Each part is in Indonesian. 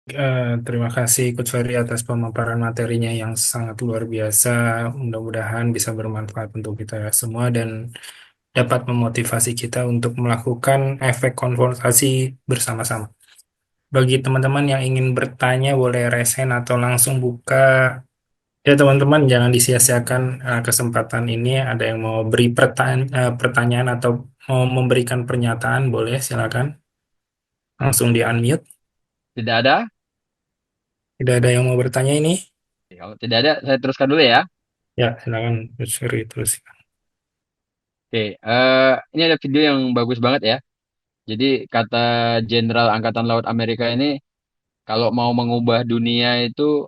Terima kasih Coach Ferry atas pemaparan materinya yang sangat luar biasa. Mudah-mudahan bisa bermanfaat untuk kita semua dan dapat memotivasi kita untuk melakukan efek konfrontasi bersama-sama. Bagi teman-teman yang ingin bertanya, boleh resen atau langsung buka. Ya teman-teman, jangan disia-siakan kesempatan ini. Ada yang mau beri pertanyaan atau mau memberikan pernyataan, boleh silakan. Langsung di-unmute. Tidak ada? Tidak ada yang mau bertanya ini? Kalau tidak ada, saya teruskan dulu ya. Ya, silakan Coach Ferry terus. Oke, ini ada video yang bagus banget ya. Jadi kata Jenderal Angkatan Laut Amerika ini, kalau mau mengubah dunia itu,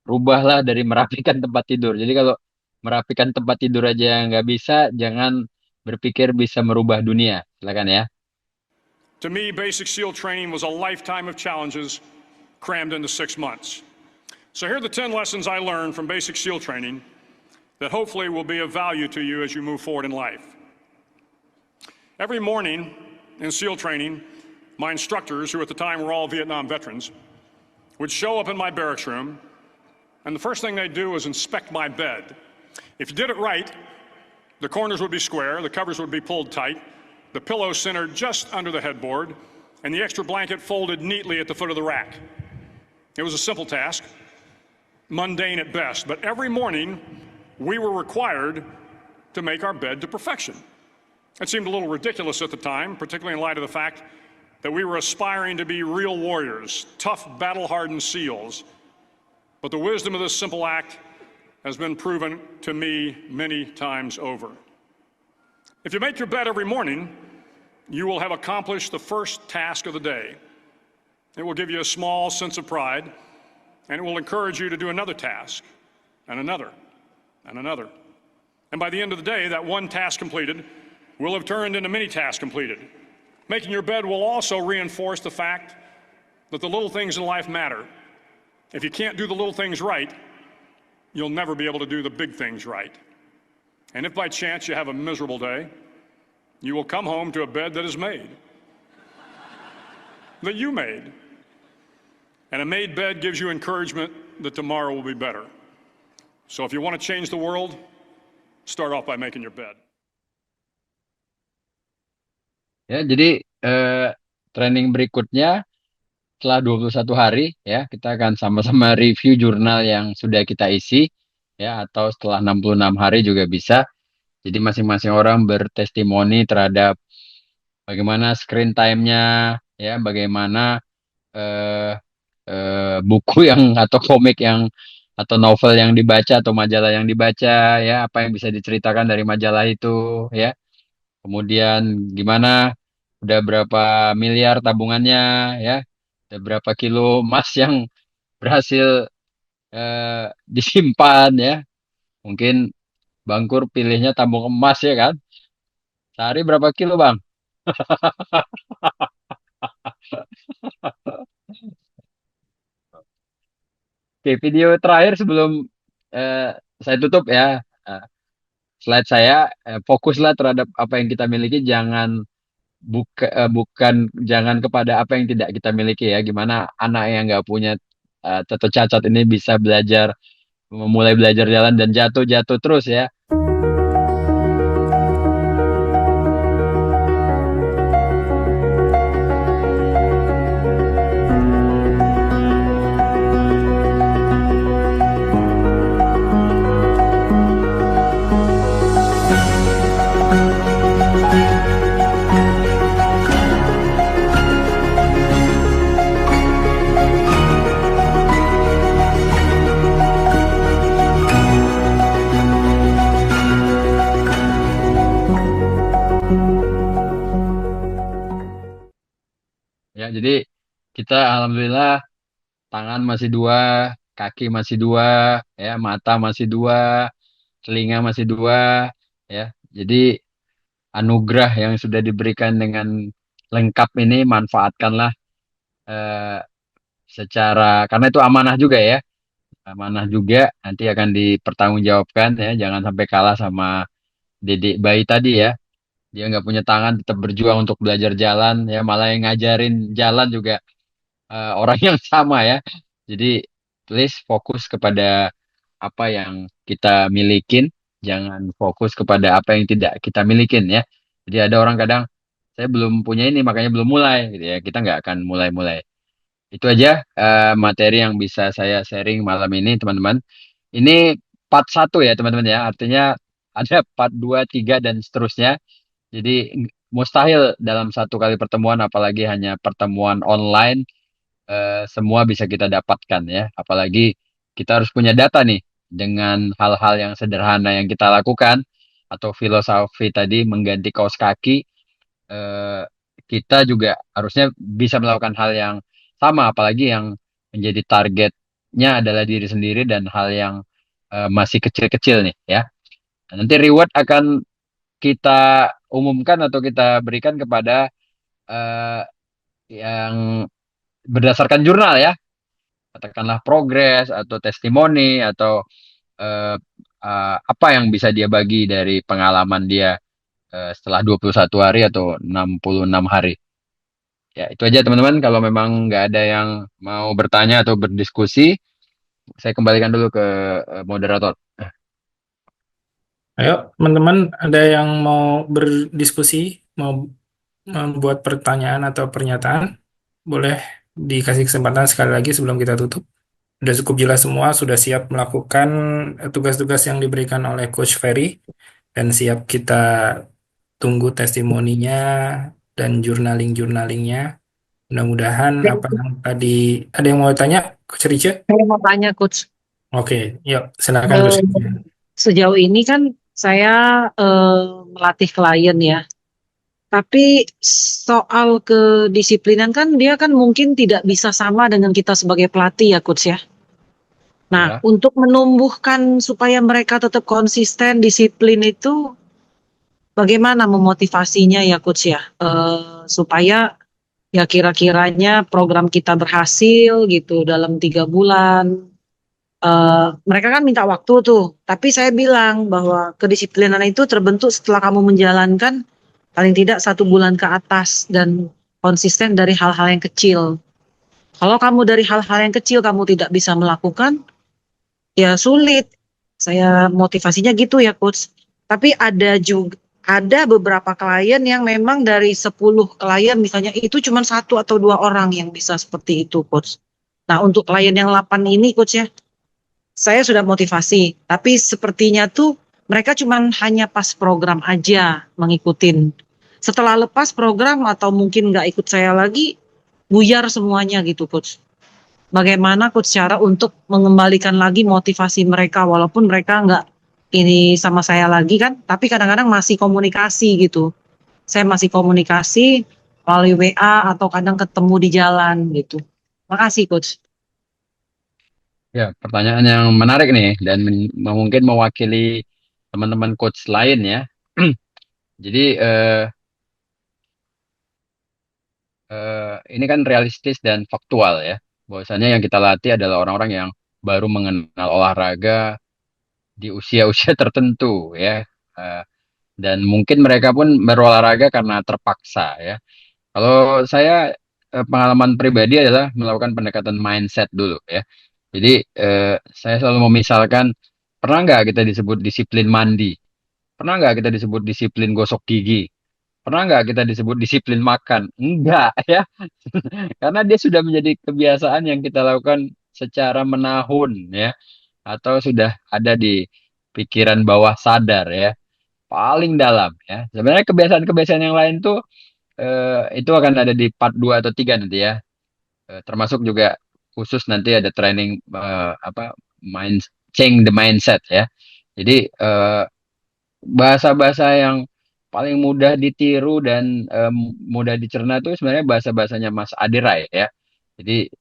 rubahlah dari merapikan tempat tidur. Jadi kalau merapikan tempat tidur aja nggak bisa, jangan berpikir bisa merubah dunia. Silakan ya. To me, basic SEAL training was a lifetime of challenges crammed into 6 months. So here are the 10 lessons I learned from basic SEAL training that hopefully will be of value to you as you move forward in life. Every morning in SEAL training, my instructors, who at the time were all Vietnam veterans, would show up in my barracks room, and the first thing they'd do was inspect my bed. If you did it right, the corners would be square, the covers would be pulled tight, the pillow centered just under the headboard, and the extra blanket folded neatly at the foot of the rack. It was a simple task, mundane at best, but every morning we were required to make our bed to perfection. It seemed a little ridiculous at the time, particularly in light of the fact that we were aspiring to be real warriors, tough, battle-hardened SEALs. But the wisdom of this simple act has been proven to me many times over. If you make your bed every morning, you will have accomplished the first task of the day. It will give you a small sense of pride, and it will encourage you to do another task, and another, and another. And by the end of the day, that one task completed will have turned into many tasks completed. Making your bed will also reinforce the fact that the little things in life matter. If you can't do the little things right, you'll never be able to do the big things right. And if by chance you have a miserable day, you will come home to a bed that is made, that you made. And a made bed gives you encouragement that tomorrow will be better. So if you want to change the world, start off by making your bed. Ya, jadi eh, training berikutnya setelah 21 hari ya, kita akan sama-sama review jurnal yang sudah kita isi ya, atau setelah 66 hari juga bisa. Jadi masing-masing orang bertestimoni terhadap bagaimana screen time-nya, ya, bagaimana eh, buku yang atau komik yang atau novel yang dibaca atau majalah yang dibaca, ya, apa yang bisa diceritakan dari majalah itu, ya. Kemudian gimana udah berapa miliar tabungannya, ya, udah berapa kilo emas yang berhasil disimpan, ya. Mungkin Bangkur pilihnya tabung emas ya kan. Sehari berapa kilo Bang? Oke, video terakhir sebelum eh, saya tutup ya. Eh, Slide saya, fokuslah terhadap apa yang kita miliki, bukan jangan kepada apa yang tidak kita miliki ya. Gimana anak yang nggak punya atau cacat ini bisa belajar, memulai belajar jalan dan jatuh-jatuh terus ya. Ya, jadi kita alhamdulillah tangan masih dua, kaki masih dua, ya, mata masih dua, telinga masih dua, ya. Jadi anugerah yang sudah diberikan dengan lengkap ini manfaatkanlah eh, secara, karena itu amanah juga ya, amanah juga nanti akan dipertanggungjawabkan ya, jangan sampai kalah sama dedek bayi tadi ya, dia nggak punya tangan tetap berjuang untuk belajar jalan ya, malah yang ngajarin jalan juga orang yang sama ya. Jadi please fokus kepada apa yang kita milikin, jangan fokus kepada apa yang tidak kita milikin ya. Jadi ada orang kadang saya belum punya ini makanya belum mulai gitu ya. Kita nggak akan mulai-mulai. Itu aja materi yang bisa saya sharing malam ini teman-teman. Ini part satu ya teman-teman ya. Artinya ada part 2, 3 dan seterusnya. Jadi mustahil dalam satu kali pertemuan apalagi hanya pertemuan online semua bisa kita dapatkan ya. Apalagi kita harus punya data nih dengan hal-hal yang sederhana yang kita lakukan atau filosofi tadi mengganti kaos kaki, eh, kita juga harusnya bisa melakukan hal yang sama, apalagi yang menjadi targetnya adalah diri sendiri dan hal yang masih kecil-kecil nih ya. Nanti reward akan kita umumkan atau kita berikan kepada eh, yang berdasarkan jurnal ya, katakanlah progres atau testimoni atau eh, apa yang bisa dia bagi dari pengalaman dia setelah 21 hari atau 66 hari. Ya, itu aja teman-teman. Kalau memang nggak ada yang mau bertanya atau berdiskusi, saya kembalikan dulu ke moderator. Ayo, teman-teman, ada yang mau berdiskusi, mau membuat pertanyaan atau pernyataan? Boleh dikasih kesempatan sekali lagi sebelum kita tutup. Sudah cukup jelas semua, sudah siap melakukan tugas-tugas yang diberikan oleh Coach Ferry, dan siap kita tunggu testimoninya dan journaling-journalingnya. Mudah-mudahan Dan apa yang tadi, ada yang mau tanya, Coach Rice? saya mau tanya Coach, Oke, yuk silakan Coach. eh, sejauh ini kan saya eh, melatih klien ya, tapi soal kedisiplinan kan dia kan mungkin tidak bisa sama dengan kita sebagai pelatih ya Coach ya. Nah, Ya, untuk menumbuhkan supaya mereka tetap konsisten, disiplin itu bagaimana memotivasinya ya Coach ya, supaya ya kira-kiranya program kita berhasil gitu dalam 3 bulan. Mereka kan minta waktu tuh, tapi saya bilang bahwa kedisiplinan itu terbentuk setelah kamu menjalankan paling tidak 1 bulan ke atas dan konsisten dari hal-hal yang kecil. Kalau kamu dari hal-hal yang kecil kamu tidak bisa melakukan, ya sulit. Saya motivasinya gitu ya, Coach. Tapi ada beberapa klien yang memang dari 10 klien misalnya itu cuma 1 atau 2 orang yang bisa seperti itu, Coach. Nah, untuk klien yang 8 ini, Coach ya, saya sudah motivasi, tapi sepertinya tuh mereka cuman hanya pas program aja mengikutin. Setelah lepas program atau mungkin nggak ikut saya lagi, buyar semuanya gitu, Coach. Bagaimana Coach cara untuk mengembalikan lagi motivasi mereka, walaupun mereka nggak ini sama saya lagi kan, tapi kadang-kadang masih komunikasi gitu. Saya masih komunikasi melalui WA atau kadang ketemu di jalan gitu. Makasih, Coach. ya, pertanyaan yang menarik nih dan mungkin mewakili teman-teman coach lain ya. Jadi ini kan realistis dan faktual ya. Bahwasanya yang kita latih adalah orang-orang yang baru mengenal olahraga di usia-usia tertentu ya. Eh, dan mungkin mereka pun berolahraga karena terpaksa ya. Kalau saya pengalaman pribadi adalah melakukan pendekatan mindset dulu ya. Jadi saya selalu memisalkan pernah nggak kita disebut disiplin mandi? Pernah nggak kita disebut disiplin gosok gigi? Pernah nggak kita disebut disiplin makan? Enggak ya. Karena dia sudah menjadi kebiasaan yang kita lakukan secara menahun ya. Atau sudah ada di pikiran bawah sadar ya. Paling dalam ya. Sebenarnya kebiasaan-kebiasaan yang lain tuh itu akan ada di part 2 atau 3 nanti ya. Termasuk juga khusus nanti ada training apa mind change the mindset ya. Jadi bahasa-bahasa yang paling mudah ditiru dan mudah dicerna itu sebenarnya bahasa-bahasanya Mas Adirai ya. Jadi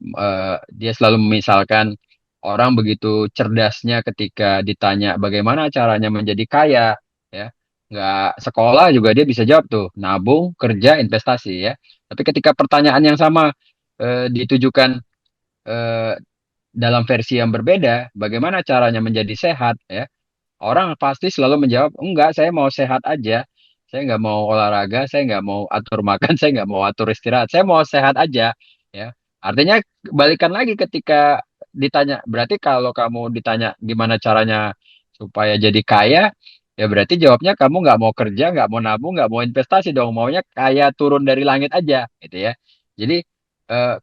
dia selalu memisalkan orang begitu cerdasnya ketika ditanya bagaimana caranya menjadi kaya ya. Nggak sekolah juga dia bisa jawab tuh nabung, kerja, investasi ya. Tapi ketika pertanyaan yang sama ditujukan eh, dalam versi yang berbeda, bagaimana caranya menjadi sehat ya? Orang pasti selalu menjawab, enggak, saya mau sehat aja. Saya nggak mau olahraga, saya nggak mau atur makan, saya nggak mau atur istirahat. Saya mau sehat aja, ya. Artinya balikan lagi ketika ditanya, berarti kalau kamu ditanya gimana caranya supaya jadi kaya, ya berarti jawabnya kamu nggak mau kerja, nggak mau nabung, nggak mau investasi dong, maunya kaya turun dari langit aja, gitu ya. Jadi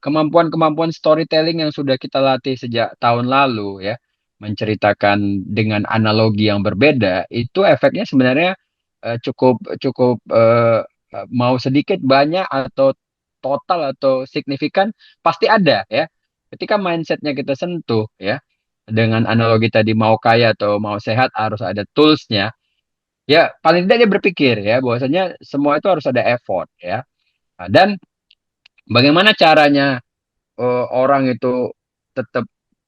kemampuan-kemampuan storytelling yang sudah kita latih sejak tahun lalu ya, menceritakan dengan analogi yang berbeda, itu efeknya sebenarnya cukup cukup mau sedikit banyak atau total atau signifikan pasti ada ya. Ketika mindsetnya kita sentuh ya, dengan analogi tadi mau kaya atau mau sehat harus ada toolsnya. Ya paling tidak dia berpikir ya bahwasanya semua itu harus ada effort ya. Nah, dan bagaimana caranya orang itu tetap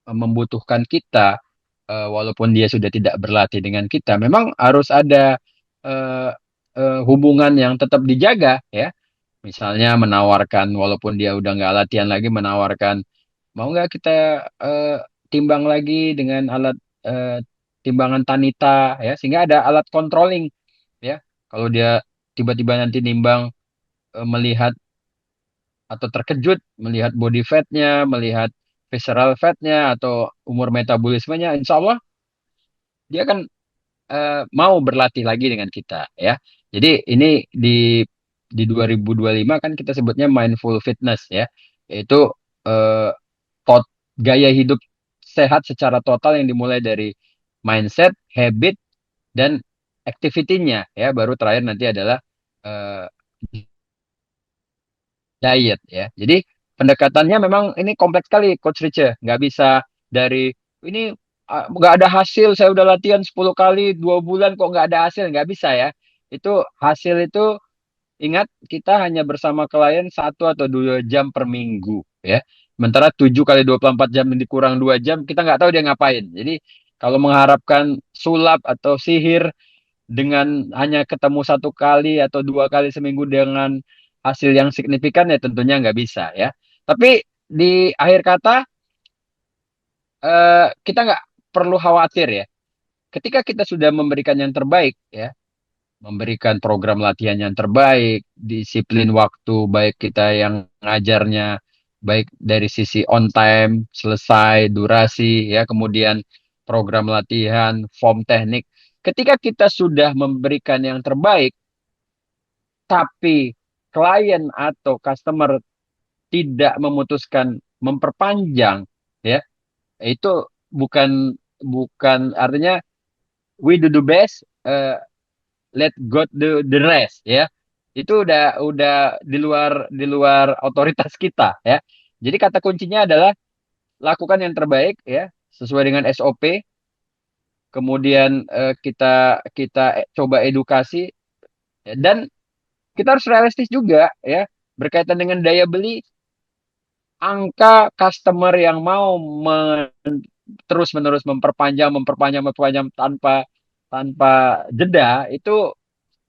membutuhkan kita walaupun dia sudah tidak berlatih dengan kita, memang harus ada eh, hubungan yang tetap dijaga ya. Misalnya menawarkan walaupun dia udah nggak latihan lagi, menawarkan mau nggak kita eh, timbang lagi dengan alat eh, timbangan Tanita ya, sehingga ada alat controlling ya. Kalau dia tiba-tiba nanti nimbang melihat atau terkejut melihat body fatnya, melihat visceral fatnya atau umur metabolismenya, insya Allah dia akan mau berlatih lagi dengan kita ya. Jadi ini di 2025 kan kita sebutnya mindful fitness ya, yaitu eh, tot, gaya hidup sehat secara total yang dimulai dari mindset, habit, dan activity-nya ya. Baru terakhir nanti adalah eh, diet ya. Jadi pendekatannya memang ini kompleks sekali Coach Rice. Nggak bisa dari ini nggak ada hasil, saya udah latihan 10 kali 2 bulan kok nggak ada hasil, nggak bisa ya. Itu hasil itu ingat kita hanya bersama klien 1 atau 2 jam per minggu ya. Sementara 7 kali 24 jam dikurang 2 jam kita nggak tahu dia ngapain. Jadi kalau mengharapkan sulap atau sihir dengan hanya ketemu 1 kali atau 2 kali seminggu dengan hasil yang signifikan ya tentunya nggak bisa ya. Tapi di akhir kata kita nggak perlu khawatir ya. Ketika kita sudah memberikan yang terbaik ya, memberikan program latihan yang terbaik, disiplin waktu baik kita yang ngajarnya baik dari sisi on time, selesai, durasi ya, kemudian program latihan, form teknik. Ketika kita sudah memberikan yang terbaik, tapi klien atau customer tidak memutuskan memperpanjang, ya itu bukan bukan artinya we do the best, let God do the rest, ya itu udah di luar otoritas kita, ya. Jadi kata kuncinya adalah lakukan yang terbaik, ya sesuai dengan SOP. Kemudian kita kita coba edukasi, ya, dan kita harus realistis juga ya berkaitan dengan daya beli. Angka customer yang mau terus-menerus memperpanjang tanpa tanpa jeda itu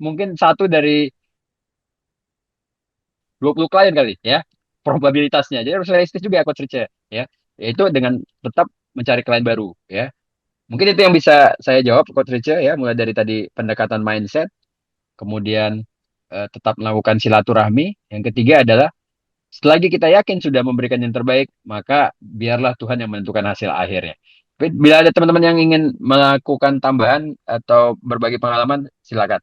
mungkin 1 dari 20 klien kali ya probabilitasnya. Jadi harus realistis juga ya Coach Rice ya. Yaitu dengan tetap mencari klien baru ya. Mungkin itu yang bisa saya jawab Coach Rice ya, mulai dari tadi pendekatan mindset, kemudian tetap melakukan silaturahmi. Yang ketiga adalah selagi kita yakin sudah memberikan yang terbaik, maka biarlah Tuhan yang menentukan hasil akhirnya. Tapi bila ada teman-teman yang ingin melakukan tambahan atau berbagi pengalaman, silakan.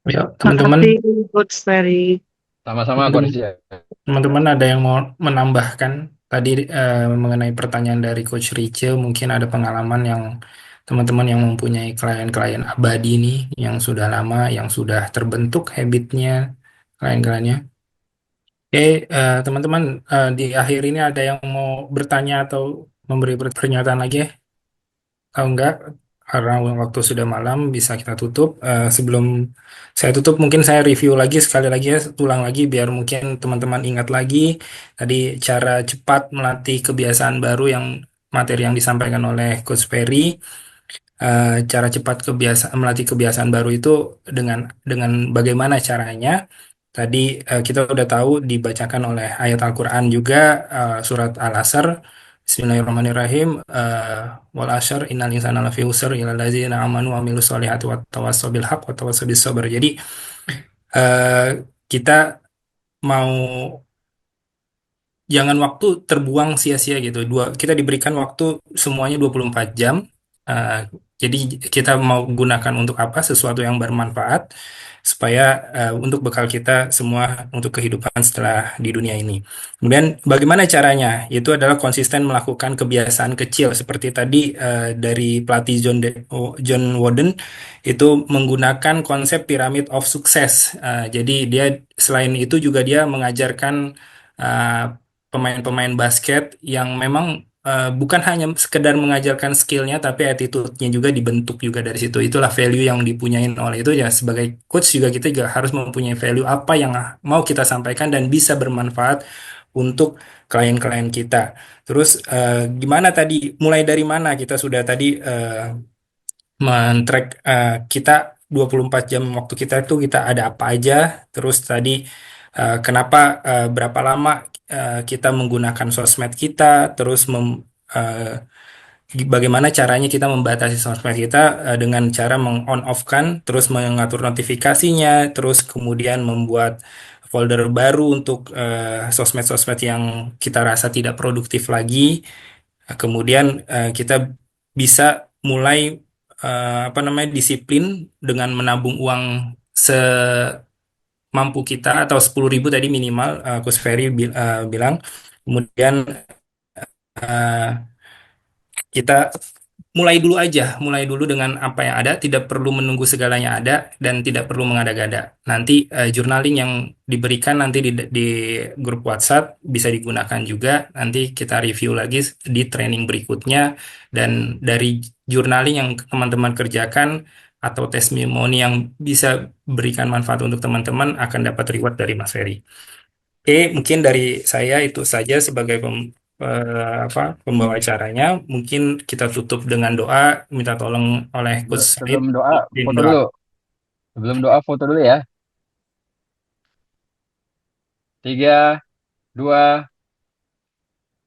Ya, teman-teman, Makasih Coach Ferry. Sama-sama, teman-teman, Coach. teman-teman ada yang mau menambahkan tadi mengenai pertanyaan dari Coach Rice, mungkin ada pengalaman yang teman-teman yang mempunyai klien-klien abadi nih, yang sudah lama, yang sudah terbentuk habitnya, klien-kliennya. Oke, teman-teman, di akhir ini ada yang mau bertanya atau memberi pernyataan lagi ya? Kalau enggak, karena waktu sudah malam, bisa kita tutup. Sebelum saya tutup, mungkin saya review lagi sekali lagi ya, ulang lagi biar mungkin teman-teman ingat lagi tadi cara cepat melatih kebiasaan baru yang materi yang disampaikan oleh Coach Ferry. Cara cepat melatih kebiasaan baru itu dengan bagaimana caranya. Tadi kita udah tahu dibacakan oleh ayat Al-Quran juga, surat Al-Asr. Bismillahirrahmanirrahim. Wal asr innal insana lafi khusr illa allazina amanu wa amilus solihati wa tawassaw bil haqq wa tawassaw bis sabr. Jadi eh, kita mau jangan waktu terbuang sia-sia gitu. Kita diberikan waktu semuanya 24 jam. Uh, jadi kita mau gunakan untuk apa? Sesuatu yang bermanfaat supaya untuk bekal kita semua untuk kehidupan setelah di dunia ini. Kemudian bagaimana caranya? Itu adalah konsisten melakukan kebiasaan kecil seperti tadi dari pelatih John Wooden itu menggunakan konsep piramid of success. Jadi dia selain itu juga dia mengajarkan uh, pemain-pemain basket yang memang bukan hanya sekedar mengajarkan skillnya, tapi attitude-nya juga dibentuk juga dari situ. Itulah value yang dipunyain oleh itu ya. Sebagai coach juga kita juga harus mempunyai value apa yang mau kita sampaikan dan bisa bermanfaat untuk klien-klien kita. Terus gimana tadi? Mulai dari mana kita sudah tadi men-track kita 24 jam waktu kita itu kita ada apa aja. Terus tadi kenapa berapa lama kita menggunakan sosmed kita, terus bagaimana caranya kita membatasi sosmed kita dengan cara meng-on off-kan, terus mengatur notifikasinya, terus kemudian membuat folder baru untuk sosmed-sosmed yang kita rasa tidak produktif lagi. Kemudian kita bisa mulai apa namanya disiplin dengan menabung uang semampu kita atau 10.000 tadi minimal Coach Ferry bilang. Kemudian eh, kita mulai dulu dengan apa yang ada, tidak perlu menunggu segalanya ada dan tidak perlu mengada-gada. Nanti journaling yang diberikan nanti di grup WhatsApp bisa digunakan juga. Nanti kita review lagi di training berikutnya dan dari journaling yang teman-teman kerjakan atau testimoni yang bisa berikan manfaat untuk teman-teman akan dapat reward dari Mas Ferry. Oke, mungkin dari saya itu saja sebagai pembawa acaranya. Mungkin kita tutup dengan doa, minta tolong oleh Coach Said. Sebelum doa, Din foto doa. dulu. Sebelum doa, foto dulu ya. 3, 2,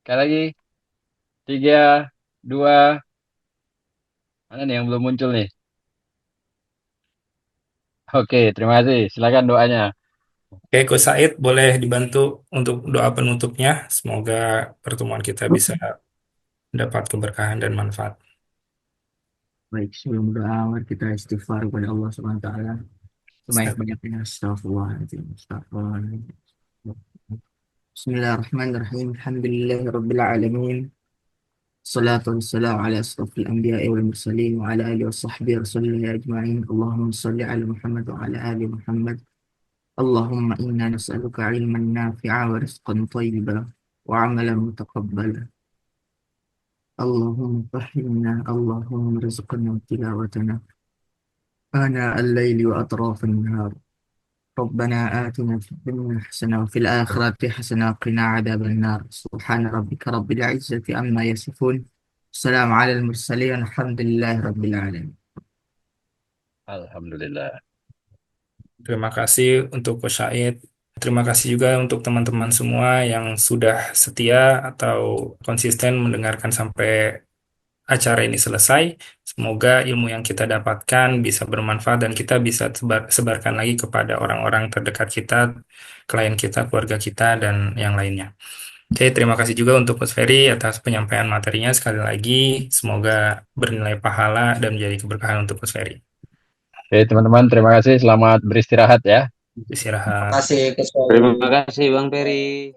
sekali lagi. 3, 2, mana nih yang belum muncul nih? Oke, terima kasih. Silakan doanya. Oke, Coach Said boleh dibantu untuk doa penutupnya. Semoga pertemuan kita bisa dapat keberkahan dan manfaat. Baik, sebelum doa, mari kita istighfar kepada Allah Subhanahu wa taala. Sebanyak-banyaknya astagfirullahaladzim. Astagfirullahaladzim. Bismillahirrahmanirrahim. Alhamdulillahirabbil alamin. Salatu wassalamu ala asrofil anbiya'i wal mursalin wa ala alihi wa sahbihi rasulillah ajma'in. Allahumma salli ala Muhammad wa ala ali Muhammad. Allahumma inna nas'aluka ilman nafi'a wa rizqan thayyiba wa amalan mutaqabbala. Allahumma fahimna, Allahumma rizqna tilawatana آناء الليل وأطراف النهار. ربنا آتنا في الدنيا حسنة وفي الآخرة حسنة وقنا عذاب النار. سبحان ربك رب العزة عما يصفون. السلام على المرسلين. الحمد لله رب العالمين. Alhamdulillah. Terima kasih untuk Coach Said. Terima kasih juga untuk teman-teman semua yang sudah setia atau konsisten mendengarkan sampai acara ini selesai. Semoga ilmu yang kita dapatkan bisa bermanfaat dan kita bisa sebarkan lagi kepada orang-orang terdekat kita, klien kita, keluarga kita, dan yang lainnya. Oke, terima kasih juga untuk Coach Ferry atas penyampaian materinya sekali lagi. Semoga bernilai pahala dan menjadi keberkahan untuk Coach Ferry. Oke, teman-teman, terima kasih. Selamat beristirahat ya. Istirahat. Terima kasih, Bang Peri.